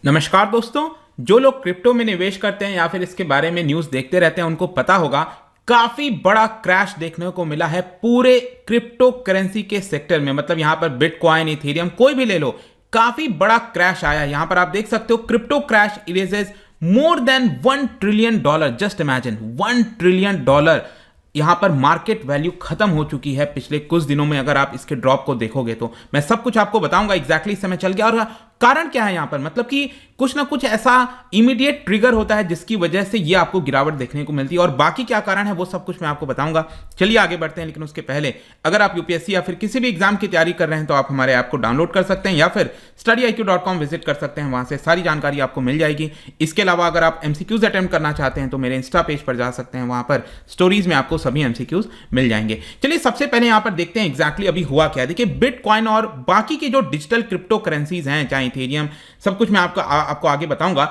नमस्कार दोस्तों। जो लोग क्रिप्टो में निवेश करते हैं या फिर इसके बारे में न्यूज़ देखते रहते हैं उनको पता होगा काफी बड़ा क्रैश देखने को मिला है पूरे क्रिप्टो करेंसी के सेक्टर में। मतलब यहां पर बिटकॉइन, इथेरियम कोई भी ले लो, काफी बड़ा क्रैश आया। यहां पर आप देख सकते हो crypto crash erases more than $1 trillion. Just imagine $1 trillion यहां पर मार्केट वैल्यू खत्म हो चुकी है पिछले कुछ दिनों में। अगर आप इसके ड्रॉप को देखोगे तो मैं सब कुछ आपको बताऊंगा एग्जैक्टली समय चल गया और कारण क्या है यहां पर। मतलब कि कुछ ना कुछ ऐसा इमीडिएट ट्रिगर होता है जिसकी वजह से ये आपको गिरावट देखने को मिलती है और बाकी क्या कारण है वो सब कुछ मैं आपको बताऊंगा। चलिए आगे बढ़ते हैं, लेकिन उसके पहले अगर आप यूपीएससी या फिर किसी भी एग्जाम की तैयारी कर रहे हैं तो आप हमारे ऐप को डाउनलोड कर सकते हैं या फिर studyIQ.com विजिट कर सकते हैं, वहां से सारी जानकारी आपको मिल जाएगी। इसके अलावा अगर आप एमसीक्यूज अटेम्प्ट करना चाहते हैं तो मेरे इंस्टा पेज पर जा सकते हैं, वहां पर स्टोरीज में आपको सभी एमसीक्यूज मिल जाएंगे। चलिए सबसे पहले यहां पर देखते हैं एग्जैक्टली अभी हुआ क्या। देखिए बिटकॉइन और बाकी के जो डिजिटल क्रिप्टो करेंसीज हैं, चाहे इथेरियम, सब कुछ मैं आपको आगे बताऊंगा,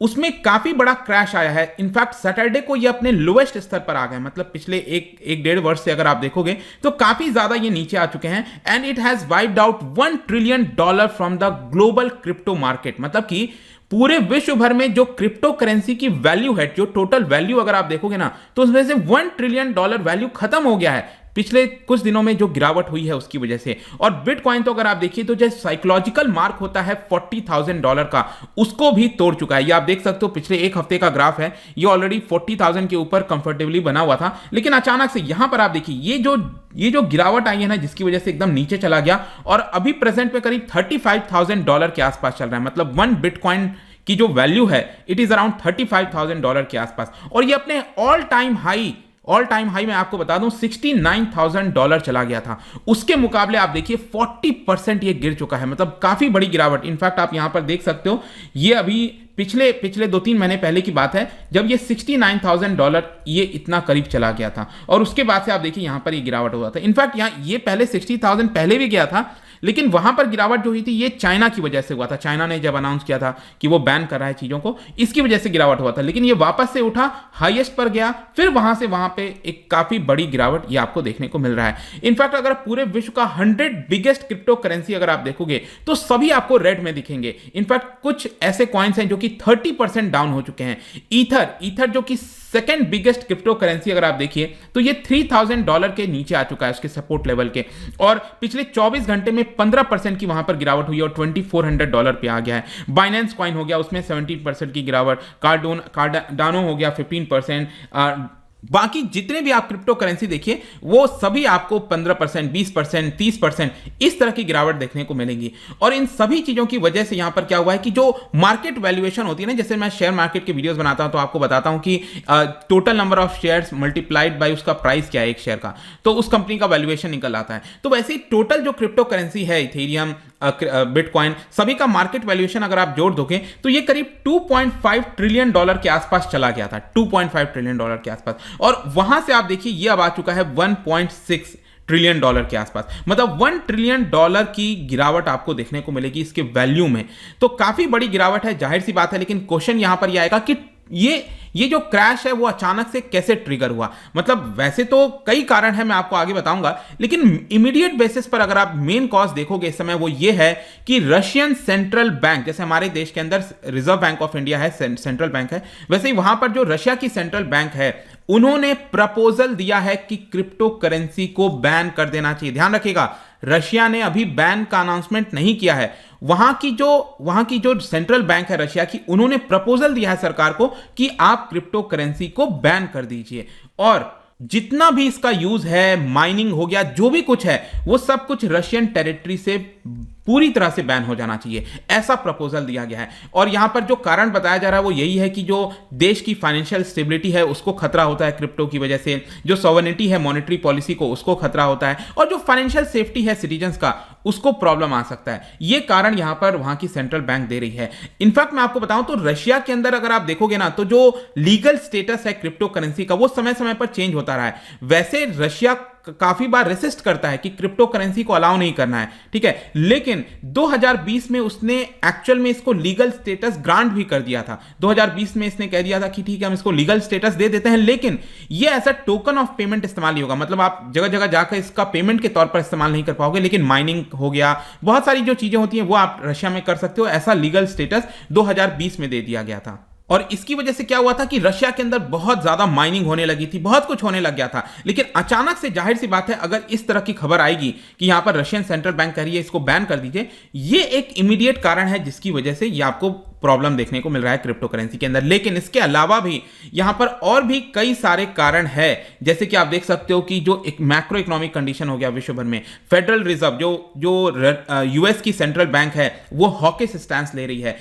उसमें काफी बड़ा क्रैश आया है। इनफैक्ट सैटरडे को ये अपने लोएस्ट स्तर पर आ गए। मतलब पिछले एक डेढ़ वर्ष से अगर आप देखोगे तो काफी ज्यादा ये नीचे आ चुके हैं and it has wiped out $1 trillion from the global crypto market. मतलब कि पूरे विश्व भर में जो क्रिप्टो करेंसी की वैल्यू है, जो टोटल वैल्यू अगर आप देखोगे ना तो उसमें से $1 ट्रिलियन वैल्यू खत्म हो गया है पिछले कुछ दिनों में जो गिरावट हुई है उसकी वजह से। और बिटकॉइन तो अगर आप देखिए तो जो साइकोलॉजिकल मार्क होता है $40,000 का, उसको भी तोड़ चुका है। ये आप देख सकते हो पिछले एक हफ्ते का ग्राफ है, ये ऑलरेडी 40,000 के ऊपर कंफर्टेबली बना हुआ था, लेकिन अचानक से यहां पर आप देखिए ये जो गिरावट आई है ना, जिसकी वजह से एकदम नीचे चला गया और अभी प्रेजेंट में करीब $35,000 के आसपास चल रहा है। मतलब 1 बिटकॉइन की जो वैल्यू है इट इज अराउंड $35,000 के आसपास और ये अपने ऑल टाइम हाई मैं आपको बता दूं $69,000 चला गया था। उसके मुकाबले आप देखिए 40% ये गिर चुका है। मतलब काफी बड़ी गिरावट। इनफैक्ट आप यहां पर देख सकते हो ये अभी पिछले 2-3 महीने पहले की बात है जब ये $69,000 ये इतना करीब चला गया था और उसके बाद से आप देखिए यहां पर ये गिरावट हुआ था। इनफैक्ट यहां ये पहले 60,000 पहले भी गया था, लेकिन वहां पर गिरावट जो हुई थी ये चाइना की वजह से हुआ था। चाइना ने जब अनाउंस किया था कि वो बैन कर रहा है चीजों को, इसकी वजह से गिरावट हुआ था, लेकिन ये वापस से उठा, हाईएस्ट पर गया, फिर वहां से वहां पे एक काफी बड़ी गिरावट ये आपको देखने को मिल रहा है। इनफैक्ट अगर पूरे विश्व का 100 बिगेस्ट क्रिप्टो करेंसी अगर आप देखोगे तो सभी आपको रेड में दिखेंगे। इनफैक्ट कुछ ऐसे कॉइन्स हैं जो कि 30% डाउन हो चुके हैं। ईथर जो कि सेकेंड बिगेस्ट क्रिप्टो करेंसी अगर आप देखिए तो ये $3,000 के नीचे आ चुका है उसके सपोर्ट लेवल के, और पिछले 24 घंटे में 15% की वहां पर गिरावट हुई और $2,400 पे आ गया है। बाइनेंस कॉइन हो गया, उसमें 17% की गिरावट, कार्डानो हो गया 15%। बाकी जितने भी आप क्रिप्टो करेंसी देखिए वो सभी आपको 15%, 20%, 30% इस तरह की गिरावट देखने को मिलेगी। और इन सभी चीजों की वजह से यहां पर क्या हुआ है कि जो मार्केट वैल्यूएशन होती है ना, जैसे मैं शेयर मार्केट के वीडियोस बनाता हूं तो आपको बताता हूं कि total number of shares multiplied by उसका प्राइस क्या है एक शेयर का, तो उस कंपनी का वैल्यूएशन निकल आता है। तो वैसे ही टोटल जो क्रिप्टो करेंसी है, इथेरियम, बिटकॉइन, सभी का मार्केट वैल्यूएशन अगर आप जोड़ दोगे तो ये करीब $2.5 ट्रिलियन के आसपास चला गया था, $2.5 ट्रिलियन के आसपास, और वहां से आप देखिए ये अब आ चुका है $1.6 ट्रिलियन के आसपास। मतलब $1 ट्रिलियन की गिरावट आपको देखने को मिलेगी इसके वैल्यू में। तो काफी बड़ी गिरावट है, जाहिर सी बात है, लेकिन क्वेश्चन यहां पर यह आएगा कि ये जो क्रैश है वो अचानक से कैसे ट्रिगर हुआ। मतलब वैसे तो कई कारण है, मैं आपको आगे बताऊंगा, लेकिन इमीडिएट बेसिस पर अगर आप मेन कॉज देखोगे इस समय वो ये है कि रशियन सेंट्रल बैंक, जैसे हमारे देश के अंदर रिजर्व बैंक ऑफ इंडिया है, सेंट्रल बैंक है, वैसे ही वहां पर जो रशिया की सेंट्रल बैंक है उन्होंने प्रपोजल दिया है कि क्रिप्टो करेंसी को बैन कर देना चाहिए। ध्यान रखिएगा, रशिया ने अभी बैन का अनाउंसमेंट नहीं किया है। वहां की जो सेंट्रल बैंक है रशिया की, उन्होंने प्रपोजल दिया है सरकार को कि आप क्रिप्टो करेंसी को बैन कर दीजिए और जितना भी इसका यूज है, माइनिंग हो गया, जो भी कुछ है वो सब कुछ रशियन टेरिटरी से पूरी तरह से बैन हो जाना चाहिए, ऐसा प्रपोजल दिया गया है। और यहां पर जो कारण बताया जा रहा है वो यही है कि जो देश की फाइनेंशियल स्टेबिलिटी है उसको खतरा होता है क्रिप्टो की वजह से, जो सॉवरेनिटी है मॉनेटरी पॉलिसी को उसको खतरा होता है, और जो फाइनेंशियल सेफ्टी है सिटीजन्स का उसको प्रॉब्लम आ सकता है। ये कारण यहां पर वहां की सेंट्रल बैंक दे रही है। इनफैक्ट मैं आपको बताऊं तो रशिया के अंदर अगर आप देखोगे ना तो जो लीगल स्टेटस है क्रिप्टो करेंसी का वो समय समय पर चेंज होता रहा है। वैसे रशिया काफी बार रेसिस्ट करता है कि क्रिप्टो करेंसी को अलाउ नहीं करना है, ठीक है, लेकिन 2020 में उसने एक्चुअल में इसको लीगल स्टेटस ग्रांट भी कर दिया था। 2020 में इसने कह दिया था कि ठीक है हम इसको लीगल स्टेटस दे देते हैं, लेकिन ये ऐसा टोकन ऑफ पेमेंट इस्तेमाल नहीं होगा, मतलब आप जगह जगह जाकर इसका पेमेंट के तौर पर इस्तेमाल नहीं कर पाओगे, लेकिन माइनिंग हो गया, बहुत सारी जो चीजें होती हैं वो आप रशिया में कर सकते हो, ऐसा लीगल स्टेटस 2020 में दे दिया गया था। और इसकी वजह से क्या हुआ था कि रशिया के अंदर बहुत ज्यादा माइनिंग होने लगी थी, बहुत कुछ होने लग गया था, लेकिन अचानक से जाहिर सी बात है अगर इस तरह की खबर आएगी कि यहां पर रशियन सेंट्रल बैंक कह रही है इसको बैन कर दीजिए, ये एक इमीडिएट कारण है जिसकी वजह से ये आपको प्रॉब्लम देखने को मिल रहा है क्रिप्टो करेंसी के अंदर। लेकिन इसके अलावा भी यहां पर और भी कई सारे कारण है, जैसे कि आप देख सकते हो कि जो एक मैक्रो इकोनॉमिक कंडीशन हो गया विश्व भर में, फेडरल रिजर्व जो यूएस की सेंट्रल बैंक है वो हॉकिश स्टैंस ले रही है,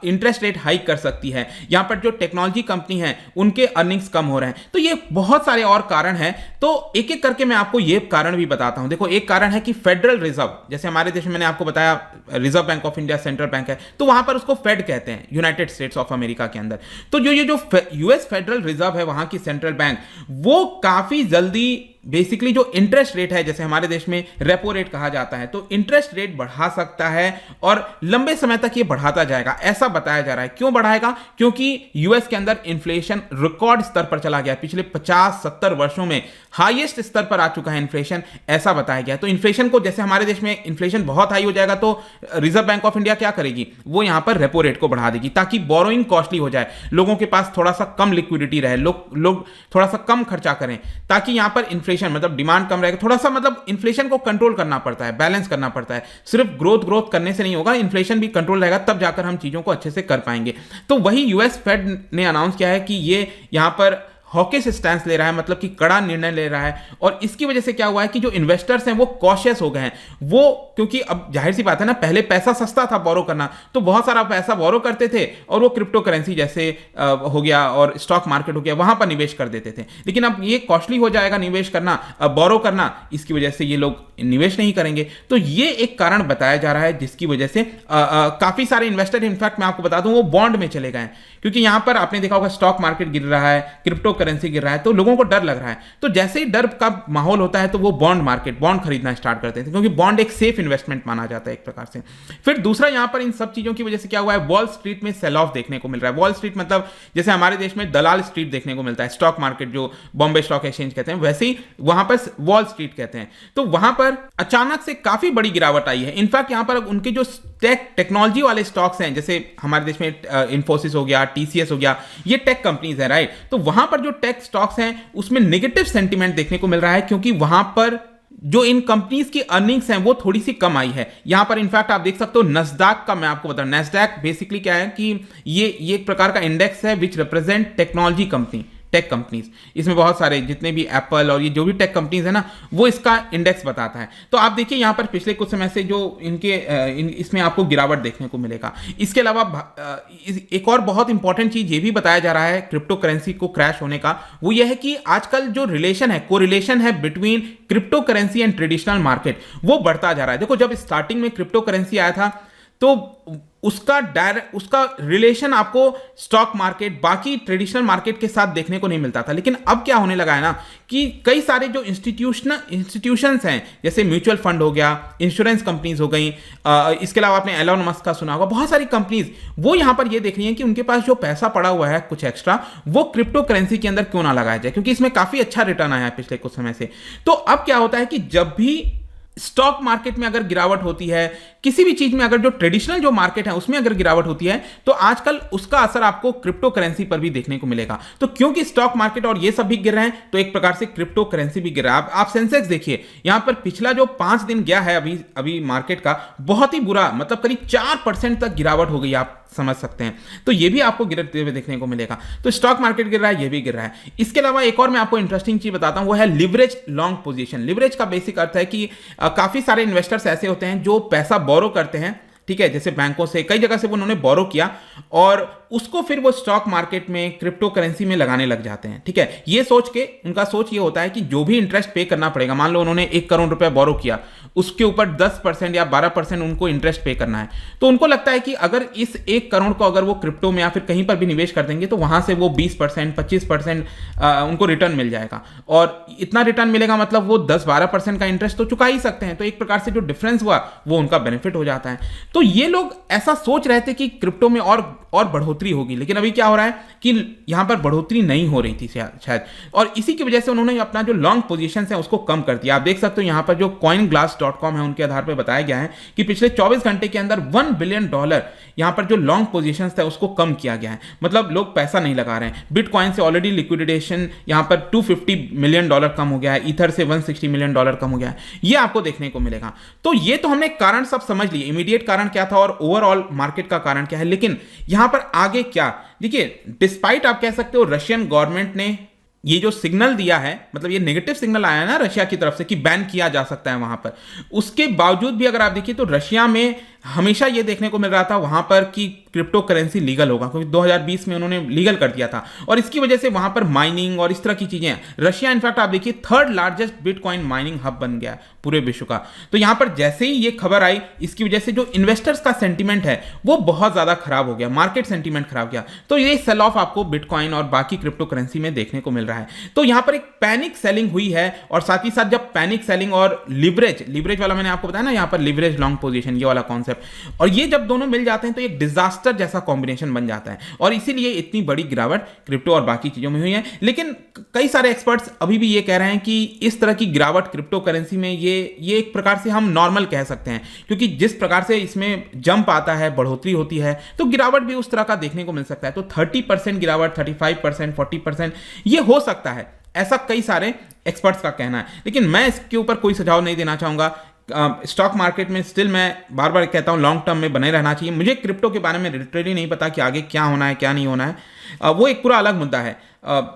इंटरेस्ट रेट हाइक कर सकती है, यहां पर जो टेक्नोलॉजी कंपनी है उनके अर्निंग्स कम हो रहे हैं, तो ये बहुत सारे और कारण हैं। तो एक एक करके मैं आपको ये कारण भी बताता हूं। देखो, एक कारण है कि फेडरल रिजर्व, जैसे हमारे देश में मैंने आपको बताया reserve bank of India central bank है, तो वहां पर उसको फेड कहते हैं यूनाइटेड स्टेट्स ऑफ अमेरिका के अंदर। तो जो यूएस फेडरल रिजर्व है वहां की सेंट्रल बैंक, वो काफी जल्दी बेसिकली जो इंटरेस्ट रेट है, जैसे हमारे देश में रेपो रेट कहा जाता है, तो इंटरेस्ट रेट बढ़ा सकता है और लंबे समय तक ये बढ़ाता जाएगा, ऐसा बताया जा रहा है। क्यों बढ़ाएगा? क्योंकि यूएस के अंदर इन्फ्लेशन रिकॉर्ड स्तर पर चला गया, पिछले 50-70 वर्षों में हाईएस्ट स्तर पर आ चुका है इन्फ्लेशन, ऐसा बताया गया। तो इन्फ्लेशन को, जैसे हमारे देश में इन्फ्लेशन बहुत हाई हो जाएगा तो रिजर्व बैंक ऑफ इंडिया क्या करेगी, वो यहां पर रेपो रेट को बढ़ा देगी ताकि बोरोइंग कॉस्टली हो जाए, लोगों के पास थोड़ा सा कम लिक्विडिटी रहे, लोग थोड़ा सा कम खर्चा करें, ताकि यहां पर इन्फ्लेशन मतलब डिमांड कम रहेगा, थोड़ा सा मतलब इन्फ्लेशन को कंट्रोल करना पड़ता है, बैलेंस करना पड़ता है, सिर्फ ग्रोथ करने से नहीं होगा, इन्फ्लेशन भी कंट्रोल रहेगा, तब जाकर हम चीजों को अच्छे से कर पाएंगे। तो वही यूएस फेड ने अनाउंस किया है कि ये यहां पर हॉकिश स्टैंस ले रहा है, मतलब कि कड़ा निर्णय ले रहा है, और इसकी वजह से क्या हुआ है कि जो इन्वेस्टर्स हैं वो कॉशियस हो गए हैं, वो क्योंकि अब जाहिर सी बात है ना, पहले पैसा सस्ता था बोरो करना, तो बहुत सारा पैसा बोरो करते थे और वो क्रिप्टो करेंसी जैसे हो गया और स्टॉक मार्केट हो गया, वहां पर निवेश कर देते थे। लेकिन अब ये कॉस्टली हो जाएगा निवेश करना, बोरो करना, इसकी वजह से ये लोग निवेश नहीं करेंगे। तो ये एक कारण बताया जा रहा है जिसकी वजह से काफी सारे इन्वेस्टर, इनफैक्ट मैं आपको बता दूं, वो बॉन्ड में चले गए, क्योंकि यहां पर आपने देखा होगा स्टॉक मार्केट गिर रहा है, क्रिप्टो करेंसी गिर रहा है, तो लोगों को डर लग रहा है, तो जैसे ही डर का माहौल होता है तो वो बॉन्ड खरीदना स्टार्ट करते हैं, क्योंकि बॉन्ड एक सेफ इन्वेस्टमेंट माना जाता है एक प्रकार से। फिर दूसरा, यहां पर इन सब चीजों की वजह से क्या हुआ है, वॉल स्ट्रीट में सेल ऑफ देखने को मिल रहा है। वॉल स्ट्रीट मतलब जैसे हमारे देश में दलाल स्ट्रीट देखने को मिलता है, स्टॉक मार्केट जो बॉम्बे स्टॉक एक्सचेंज कहते हैं, वैसे ही वहां पर वॉल स्ट्रीट कहते हैं। तो वहां पर अचानक से काफी बड़ी गिरावट आई है। इनफैक्ट यहां पर उनके जो टेक्नोलॉजी वाले स्टॉक्स हैं, जैसे हमारे देश में इन्फोसिस हो गया, टीसीएस हो गया, ये टेक कंपनीज है, राइट, तो वहां पर जो टेक स्टॉक्स हैं उसमें नेगेटिव सेंटीमेंट देखने को मिल रहा है, क्योंकि वहां पर जो इन कंपनीज की अर्निंग्स हैं वो थोड़ी सी कम आई है। यहां पर इनफैक्ट आप देख सकते हो नस्डैक का, मैं आपको बता रहा हूं, नस्डैक बेसिकली क्या है कि ये एक प्रकार का इंडेक्स है which represent technology company, tech companies, इसमें बहुत सारे जितने भी एप्पल और ये जो भी टेक कंपनीज है ना, वो इसका इंडेक्स बताता है। तो आप देखिए यहां पर पिछले कुछ समय से जो इसमें आपको गिरावट देखने को मिलेगा। इसके अलावा एक और बहुत इंपॉर्टेंट चीज ये भी बताया जा रहा है क्रिप्टो करेंसी को क्रैश होने का, वो ये है कि आजकल जो रिलेशन है, कोरिलेशन है between crypto currency and traditional market, वो बढ़ता जा रहा है। देखो, जब स्टार्टिंग में क्रिप्टो करेंसी आया था तो उसका रिलेशन आपको स्टॉक मार्केट, बाकी ट्रेडिशनल मार्केट के साथ देखने को नहीं मिलता था। लेकिन अब क्या होने लगा है ना कि कई सारे जो इंस्टीट्यूशंस हैं, जैसे म्यूचुअल फंड हो गया, इंश्योरेंस कंपनीज हो गई, इसके अलावा आपने एलोन मस्क का सुना होगा, बहुत सारी कंपनीज वो यहां पर ये देख रही हैं कि उनके पास जो पैसा पड़ा हुआ है कुछ एक्स्ट्रा, वो क्रिप्टो करेंसी के अंदर क्यों ना लगाया जाए, क्योंकि इसमें काफी अच्छा रिटर्न आया है पिछले कुछ समय से। तो अब क्या होता है कि जब भी स्टॉक मार्केट में अगर गिरावट होती है, किसी भी चीज में अगर जो ट्रेडिशनल जो मार्केट है उसमें अगर गिरावट होती है, तो आजकल उसका असर आपको क्रिप्टो करेंसी पर भी देखने को मिलेगा। तो क्योंकि स्टॉक मार्केट और ये सब भी गिर रहे हैं, तो एक प्रकार से क्रिप्टो करेंसी भी गिर रहा है। आप सेंसेक्स देखिए, यहां पर पिछला जो 5 दिन गया है अभी मार्केट का, बहुत ही बुरा, मतलब करीब 4% तक गिरावट हो गई, आप समझ सकते हैं। तो ये भी आपको गिरते हुए देखने को मिलेगा। तो स्टॉक मार्केट गिर रहा है, ये भी गिर रहा है। इसके अलावा एक और मैं आपको इंटरेस्टिंग चीज बताता हूं, वो है लिवरेज लॉन्ग पोजीशन। लिवरेज का बेसिक अर्थ है कि काफी सारे इन्वेस्टर्स ऐसे होते हैं जो पैसा बोरो करते हैं, ठीक है, जैसे बैंकों से, कई जगह से उन्होंने बोरो किया और उसको फिर वो स्टॉक मार्केट में क्रिप्टो करेंसी में लगाने लग जाते हैं। ठीक है, ये सोच के उनका सोच ये होता है कि जो भी इंटरेस्ट पे करना पड़ेगा, मान लो उन्होंने 1 करोड़ रुपए बोरो किया, उसके ऊपर 10% या 12% उनको इंटरेस्ट पे करना है, तो उनको लगता है कि अगर इस 1 करोड़ को अगर वो क्रिप्टो में या फिर कहीं पर भी निवेश कर देंगे तो वहां से वो 20% 25% उनको रिटर्न मिल जाएगा, और इतना रिटर्न मिलेगा मतलब वो 10-12% का इंटरेस्ट तो चुका ही सकते हैं, तो एक प्रकार से जो डिफरेंस हुआ वो उनका बेनिफिट हो जाता है। तो ये लोग ऐसा सोच रहे थे कि क्रिप्टो में और बढ़ोतरी होगी, लेकिन अभी क्या हो रहा है कि यहां पर बढ़ोतरी नहीं हो रही थी शायद, और इसी की वजह से उन्होंने अपना जो लॉन्ग पोजीशंस है उसको कम कर दिया। आप देख सकते हो यहां पर जो coinglass.com है उनके आधार पर बताया गया है कि पिछले 24 घंटे के अंदर $1 बिलियन यहां पर जो लॉन्ग पोजीशंस था उसको कम किया गया है, मतलब लोग पैसा नहीं लगा रहे हैं। बिटकॉइन से ऑलरेडी लिक्विडेशन यहां पर $250 मिलियन कम हो गया है, ईथर से $160 मिलियन कम हो गया है, ये आपको देखने को मिलेगा। तो ये तो हमने कारण सब समझ लिए, इमीडिएट कारण क्या था और ओवरऑल मार्केट का कारण क्या है, लेकिन यहां पर आगे क्या, देखिए डिस्पाइट आप कह सकते हो रशियन गवर्नमेंट ने ये जो सिग्नल दिया है, मतलब ये नेगेटिव सिग्नल आया ना रशिया की तरफ से कि बैन किया जा सकता है वहां पर, उसके बावजूद भी अगर आप देखिए तो रशिया में हमेशा ये देखने को मिल रहा था वहां पर कि क्रिप्टो करेंसी लीगल होगा, क्योंकि 2020 में उन्होंने लीगल कर दिया था, और इसकी वजह से वहां पर माइनिंग और इस तरह की चीजें, रशिया इनफैक्ट आप देखिए 3rd largest bitcoin mining hub बन गया पूरे विश्व का। तो यहां पर जैसे ही ये खबर आई, इसकी वजह से जो इन्वेस्टर्स का सेंटीमेंट है वो बहुत ज्यादा खराब हो गया, मार्केट सेंटीमेंट खराब गया, तो ये सेल ऑफ आपको बिटकॉइन और बाकी क्रिप्टो करेंसी में देखने को मिल रहा है। तो यहां पर एक पैनिक सेलिंग हुई है, और साथ ही साथ जब पैनिक सेलिंग और लिवरेज वाला मैंने आपको बताया ना, यहां पर लिवरेज लॉन्ग पोजीशन ये वाला कॉन्सेप्ट, और ये जब दोनों मिल जाते हैं तो एक डिजास्टर जैसा कॉम्बिनेशन बन जाता है, और इसीलिए इतनी बड़ी गिरावट क्रिप्टो और बाकी चीजों में हुई है। लेकिन कई सारे एक्सपर्ट्स अभी भी ये कह रहे हैं कि इस तरह की गिरावट क्रिप्टो करेंसी में ये एक प्रकार से हम नॉर्मल कह सकते हैं, क्योंकि जिस प्रकार से इसमें जंप आता है, बढ़ोतरी होती है, तो गिरावट भी उस तरह का देखने को मिल सकता है। तो 30% गिरावट, 35%, 40% ये हो सकता है, ऐसा कई सारे एक्सपर्ट्स का कहना है। लेकिन मैं इसके ऊपर कोई सुझाव नहीं देना चाहूंगा। स्टॉक मार्केट में स्टिल मैं बार बार कहता हूं लॉन्ग टर्म में बने रहना चाहिए। मुझे क्रिप्टो के बारे में लिटरली नहीं पता कि आगे क्या होना है क्या नहीं होना है, वो एक पूरा अलग मुद्दा है।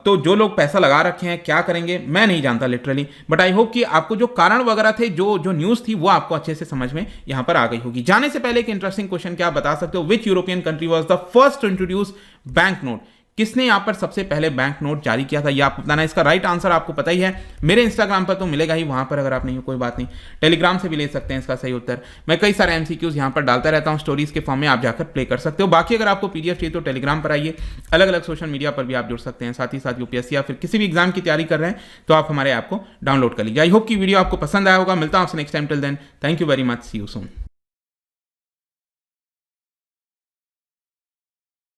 तो जो लोग पैसा लगा रखे हैं क्या करेंगे मैं नहीं जानता लिटरली, बट आई होप कि आपको जो कारण वगैरह थे, जो न्यूज़ थी, वो आपको अच्छे से समझ में यहां पर आ गई होगी। जाने से पहले एक इंटरेस्टिंग क्वेश्चन क्या आप बता सकते हो, which European country was the first to introduce bank note? किसने यहां पर सबसे पहले बैंक नोट जारी किया था, ये आपको बताना है। इसका राइट आंसर आपको पता ही है, मेरे इंस्टाग्राम पर तो मिलेगा ही, वहां पर अगर आप नहीं हो कोई बात नहीं, टेलीग्राम से भी ले सकते हैं इसका सही उत्तर। मैं कई सारे एमसीक्यूज यहां पर डालता रहता हूं स्टोरीज के फॉर्म में, आप जाकर प्ले कर सकते हो। बाकी अगर आपको पीडीएफ चाहिए तो टेलीग्राम पर आइए, अलग अलग सोशल मीडिया पर भी आप जुड़ सकते हैं। साथ ही साथ यूपीएससी या फिर किसी भी एग्जाम की तैयारी कर रहे हैं तो आप हमारे ऐप को डाउनलोड कर लीजिए। आई होप कि वीडियो आपको पसंद आया होगा। मिलता हूं आपसे next time, till then thank you very much, see you soon.